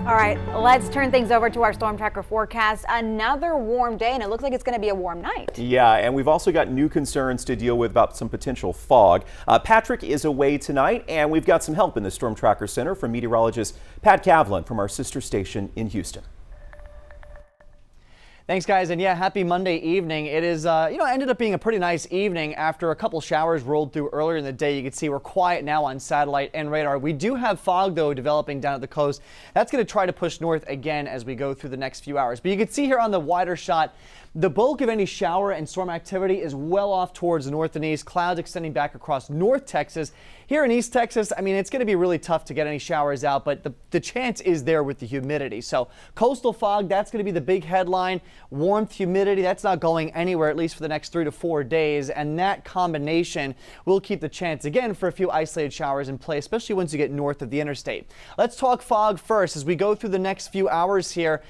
All right, let's turn things over to our storm tracker forecast. Another warm day, and it looks like it's going to be a warm night. Yeah, and we've also got new concerns to deal with about some potential fog. Patrick is away tonight, and we've got some help in the Storm Tracker Center from meteorologist Pat Kavlin from our sister station in Houston. Thanks, guys, and yeah, happy Monday evening. It is, ended up being a pretty nice evening after a couple showers rolled through earlier in the day. You can see we're quiet now on satellite and radar. We do have fog, though, developing down at the coast. That's going to try to push north again as we go through the next few hours. But you can see here on the wider shot, the bulk of any shower and storm activity is well off towards the north and east. Clouds extending back across North Texas. Here in East Texas, I mean, it's going to be really tough to get any showers out, but the chance is there with the humidity. So coastal fog, that's going to be the big headline. Warmth, humidity, that's not going anywhere, at least for the next 3 to 4 days. And that combination will keep the chance again for a few isolated showers in play, especially once you get north of the interstate. Let's talk fog first as we go through the next few hours here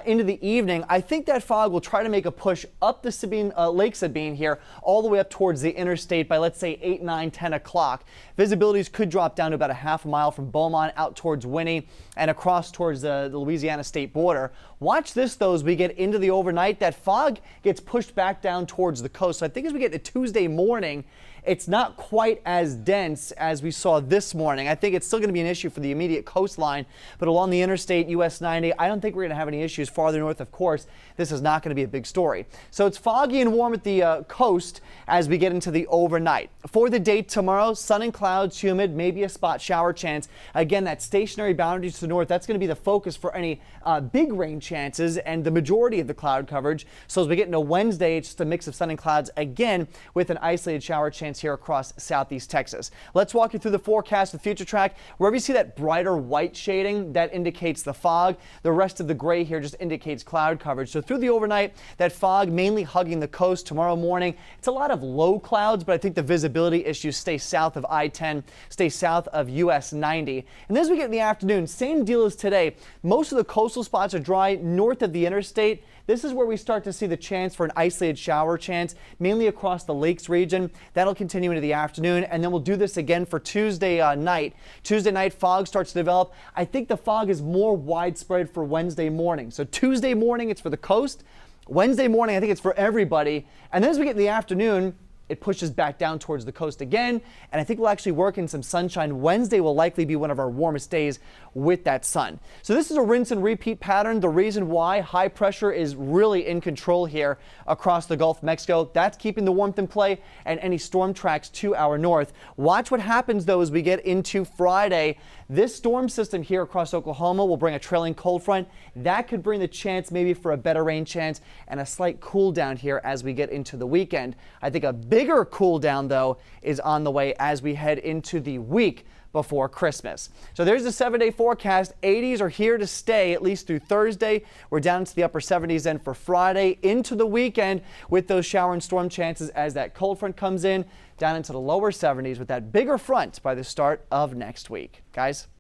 into the evening. I think that fog will try to make a push up the Sabine, Lake Sabine here, all the way up towards the interstate by, let's say, 8, 9, 10 o'clock. Visibilities could drop down to about a half a mile from Beaumont out towards Winnie and across towards the Louisiana state border. Watch this, though, as we get into the overnight. That fog gets pushed back down towards the coast. So I think as we get to Tuesday morning, it's not quite as dense as we saw this morning. I think it's still going to be an issue for the immediate coastline, but along the interstate US 90, I don't think we're going to have any issues. Farther north, of course, this is not going to be a big story. So it's foggy and warm at the coast as we get into the overnight. For the date tomorrow, sun and clouds, humid, maybe a spot shower chance. Again, that stationary boundary to the north, that's going to be the focus for any big rain chances and the majority of the cloud coverage. So as we get into Wednesday, it's just a mix of sun and clouds again with an isolated shower chance here across southeast Texas. Let's walk you through the forecast with Future Track. Wherever you see that brighter white shading, that indicates the fog. The rest of the gray here just indicates cloud coverage. So through the overnight, that fog mainly hugging the coast. Tomorrow morning, it's a lot of low clouds, but I think the visibility issues stay south of I-10, stay south of US 90. And as we get in the afternoon, same deal as today. Most of the coastal spots are dry north of the interstate. This is where we start to see the chance for an isolated shower chance, mainly across the lakes region. That'll continue into the afternoon, and then we'll do this again for Tuesday night. Tuesday night, fog starts to develop. I think the fog is more widespread for Wednesday morning. So Tuesday morning, it's for the coast. Wednesday morning, I think it's for everybody. And then as we get in the afternoon, it pushes back down towards the coast again, and I think we'll actually work in some sunshine. Wednesday will likely be one of our warmest days with that sun. So this is a rinse and repeat pattern. The reason why high pressure is really in control here across the Gulf of Mexico, that's keeping the warmth in play and any storm tracks to our north. Watch what happens, though, as we get into Friday. This storm system here across Oklahoma will bring a trailing cold front. That could bring the chance maybe for a better rain chance and a slight cool down here as we get into the weekend. I think a bigger cool down, though, is on the way as we head into the week before Christmas. So there's the 7-day forecast. 80s are here to stay at least through Thursday. We're down into the upper 70s then for Friday into the weekend with those shower and storm chances as that cold front comes in down into the lower 70s with that bigger front by the start of next week. Guys.